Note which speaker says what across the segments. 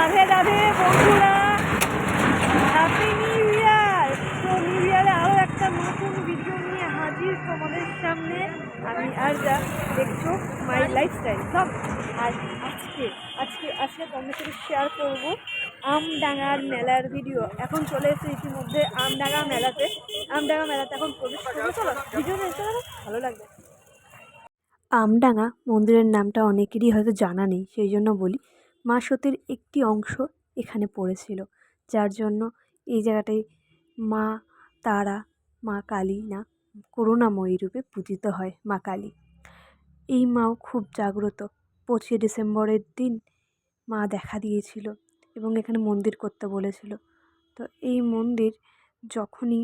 Speaker 1: রাধে রাধে বন্ধুরা, happy new year. তো new ইয়ারে আরও একটা নতুন ভিডিও নিয়ে হাজির তোমাদের সামনে। আমি আর যা দেখছো মাই লাইফস্টাইল সব। আর আজকে আজকে আজকে তোমাদের সাথে শেয়ার করবো আমডাঙ্গার মেলার ভিডিও। এখন চলে এসেছে ইতিমধ্যে আমডাঙ্গা মেলাতে। আমডাঙ্গা মেলাতে এখন প্রবেশ করবো, চলো ভিডিওটা এসে ভালো লাগবে। আমডাঙ্গা মন্দিরের নামটা অনেকেরই হয়তো জানা নেই, সেই জন্য বলি মা সতীর একটি অংশ এখানে পড়েছিল, যার জন্য এই জায়গাটায় মা তারা, মা কালী না করুণাময়ী রূপে পূজিত হয় মা কালী। এই মাও খুব জাগ্রত। 25 ডিসেম্বরের দিন মা দেখা দিয়েছিল এবং এখানে মন্দির করতে বলেছিল। তো এই মন্দির যখনই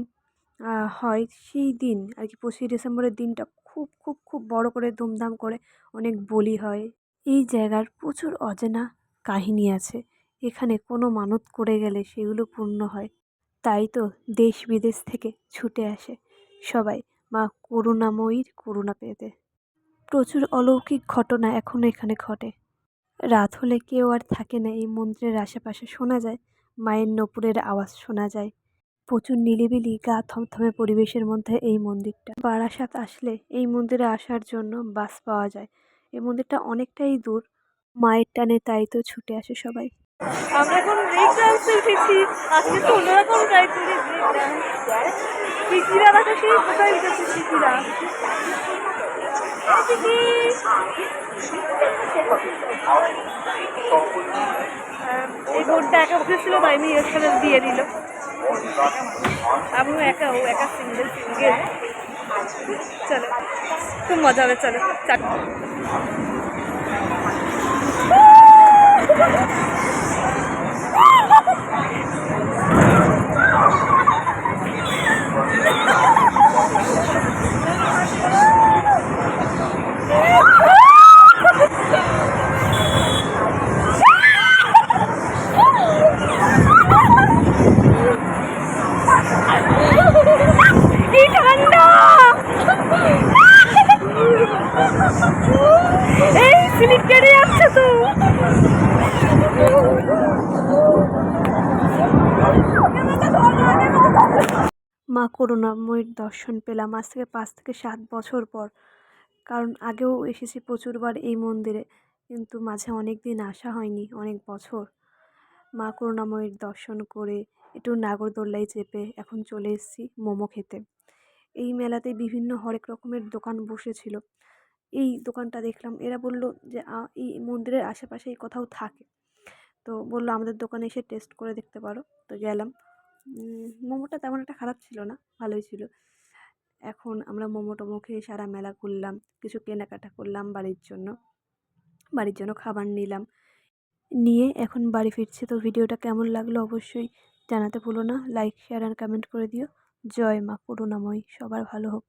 Speaker 1: হয় সেই দিন আর কি, 25 ডিসেম্বরের দিনটা খুব খুব খুব বড় করে ধুমধাম করে অনেক বলি হয়। এই জায়গার প্রচুর অজানা কাহিনী আছে। এখানে কোনো মানত করে গেলে সেগুলো পূর্ণ হয়। তাই তো দেশ বিদেশ থেকে ছুটে আসে সবাই মা করুণাময়ীর করুণা পেতে। প্রচুর অলৌকিক ঘটনা এখনও এখানে ঘটে। রাত হলে কেউ আর থাকে না এই মন্দিরের আশেপাশে। শোনা যায় মায়ের নপুরের আওয়াজ শোনা যায়। প্রচুর নিরিবিলি গা থমথমে পরিবেশের মধ্যে এই মন্দিরটা। বারাসাত আসলে এই মন্দিরে আসার জন্য বাস পাওয়া যায়। এই মন্দিরটা অনেকটাই দূর। মায়ের টানে তাই তো ছুটে আসে সবাই। আমরা এখন ব্রেক ডান্সে এসেছি। আজকে তো অন্যরকম ট্রাই করি ব্রেক ডান্স। শিখিরা দেখা সেই কোথায় উঠেছে শিখিরা। এই বোর্ডটা একা উঠেছিল, তাই আমি এখানে দিয়ে দিল। আমিও একা, ও একা সিঙ্গেল। চলো খুব মজা হবে, চলো মা করুণাময়ীর দর্শন পেলাম আজ থেকে 5 থেকে 7 বছর পর। কারণ আগেও এসেছি প্রচুরবার এই মন্দিরে, কিন্তু মাঝে অনেক দিন আসা হয়নি, অনেক বছর। মা করুণাময়ীর দর্শন করে একটু নাগরদোল্লায় চেপে এখন চলে এসেছি মোমো খেতে। এই মেলাতে বিভিন্ন হরেক রকমের দোকান বসেছিল। এই দোকানটা দেখলাম, এরা বলল যে এই মন্দিরের আশেপাশেই কোথাও থাকে। তো বললো আমাদের দোকানে এসে টেস্ট করে দেখতে পারো। তো গেলাম। মোমোটা তেমন একটা খারাপ ছিল না, ভালোই ছিল। এখন আমরা মোমো টোমো খেয়ে সারা মেলা ঘুরলাম, কিছু কেনাকাটা করলাম বাড়ির জন্য খাবার নিলাম, নিয়ে এখন বাড়ি ফিরছি। তো ভিডিওটা কেমন লাগলো অবশ্যই জানাতে ভুলো না। লাইক, শেয়ার আর কমেন্ট করে দিও। জয় মা করুণাময়ী, সবার ভালো হোক।